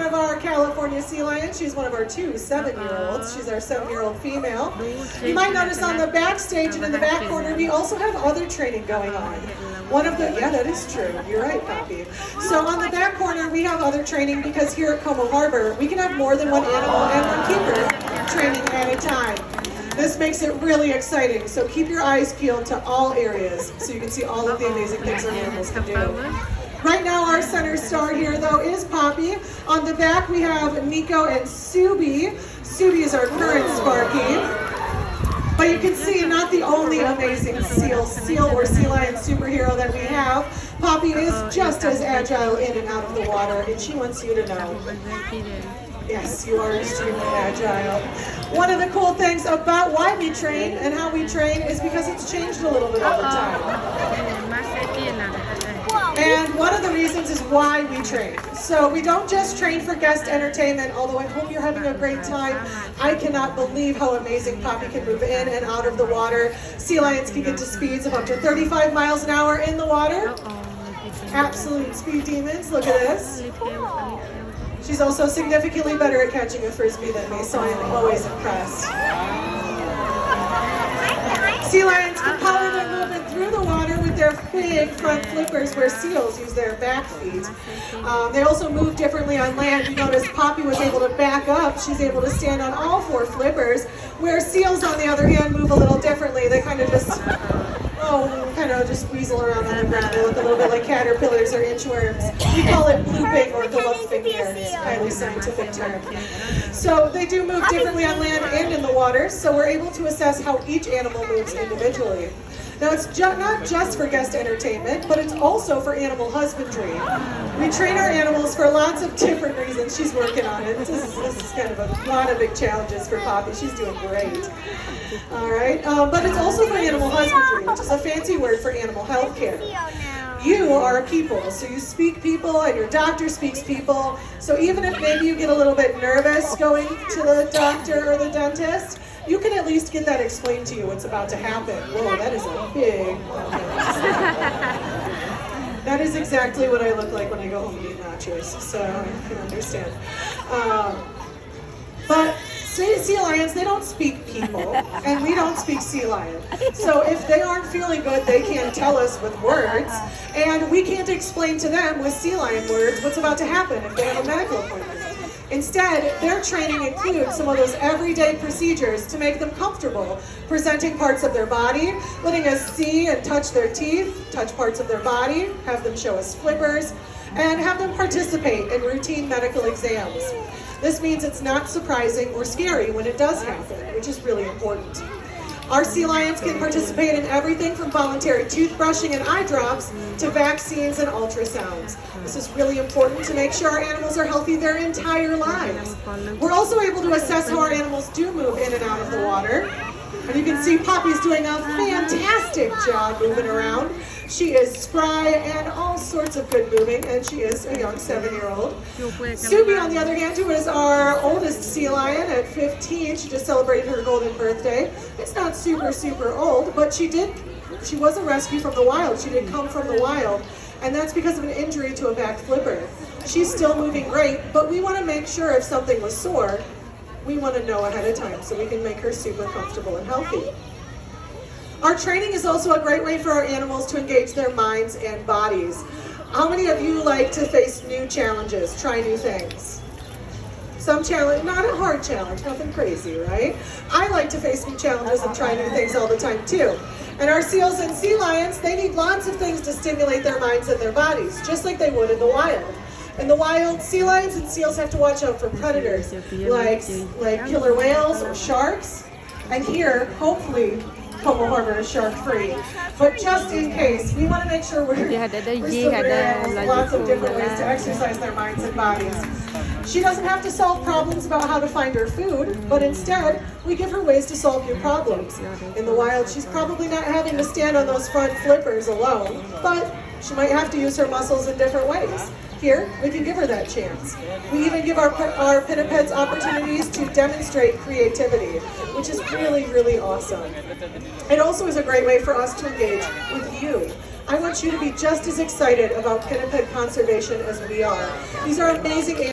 of our California sea lions. She's one of our two 7-year-olds. She's our 7-year-old female. You might notice on the backstage and in the back corner, we also have other training going on. Yeah, that is true. You're right, Poppy. So on the back corner, we have other training because here at Como Harbor, we can have more than one animal and one keeper training at a time. This makes it really exciting, so keep your eyes peeled to all areas so you can see all of the amazing things our animals can do. Right now, our center star here, though, is Poppy. On the back, we have Nico and Subi. Subi is our current Sparky. But you can see, not the only amazing seal or sea lion superhero that we have. Poppy is just as agile in and out of the water, and she wants you to know. Yes, you are extremely agile. One of the cool things about why we train and how we train is because it's changed a little bit over time. And one of the reasons is why we train. So we don't just train for guest entertainment, although I hope you're having a great time. I cannot believe how amazing Poppy can move in and out of the water. Sea lions can get to speeds of up to 35 miles an hour in the water. Absolute speed demons, look at this. She's also significantly better at catching a frisbee than me, so I am always impressed. Sea lions can power their movement through the water with their big front flippers where seals use their back feet. They also move differently on land. You notice Poppy was able to back up. She's able to stand on all 4 flippers, where seals, on the other hand, move a little differently. They kind of just weasel around on the ground. They look a little bit like caterpillars or inchworms. We call it blooping or galloping here. It's a highly scientific term. So they do move differently on land and in the water, so we're able to assess how each animal moves individually. Now, it's not just for guest entertainment, but it's also for animal husbandry. We train our animals for lots of different reasons. She's working on it. This is kind of a lot of big challenges for Poppy. She's doing great. All right, but it's also for animal husbandry, which is a fancy word for animal health care. You are people, so you speak people and your doctor speaks people. So even if maybe you get a little bit nervous going to the doctor or the dentist, you can at least get that explained to you what's about to happen. Whoa, that is a big That is exactly what I look like when I go home and eat nachos, so I can understand. But sea lions, they don't speak people, and we don't speak sea lion. So if they aren't feeling good, they can't tell us with words, and we can't explain to them with sea lion words what's about to happen if they have a medical appointment. Instead, their training includes some of those everyday procedures to make them comfortable, presenting parts of their body, letting us see and touch their teeth, touch parts of their body, have them show us flippers, and have them participate in routine medical exams. This means it's not surprising or scary when it does happen, which is really important. Our sea lions can participate in everything from voluntary toothbrushing and eye drops to vaccines and ultrasounds. This is really important to make sure our animals are healthy their entire lives. We're also able to assess how our animals do move in and out of the water. And you can see Poppy's doing a fantastic job moving around. She is spry and all sorts of good moving, and she is a young 7-year-old. Subi, on the other hand, who is our oldest sea lion at 15, she just celebrated her golden birthday. It's not super old, but she was a rescue from the wild. She did come from the wild, and that's because of an injury to a back flipper. She's still moving great, but we want to make sure if something was sore, we want to know ahead of time so we can make her super comfortable and healthy. Our training is also a great way for our animals to engage their minds and bodies. How many of you like to face new challenges, try new things? Some challenge, not a hard challenge, nothing crazy, right? I like to face new challenges and try new things all the time too. And our seals and sea lions, they need lots of things to stimulate their minds and their bodies, just like they would in the wild. In the wild, sea lions and seals have to watch out for predators like killer whales or sharks. And here, hopefully, Como Harbor is shark-free. But just in case, we want to make sure we're still animals, lots of different ways to exercise their minds and bodies. She doesn't have to solve problems about how to find her food, but instead, we give her ways to solve new problems. In the wild, she's probably not having to stand on those front flippers alone, but she might have to use her muscles in different ways. Here, we can give her that chance. We even give our pinnipeds opportunities to demonstrate creativity, which is really awesome. It also is a great way for us to engage with you. I want you to be just as excited about pinniped conservation as we are. These are amazing animals.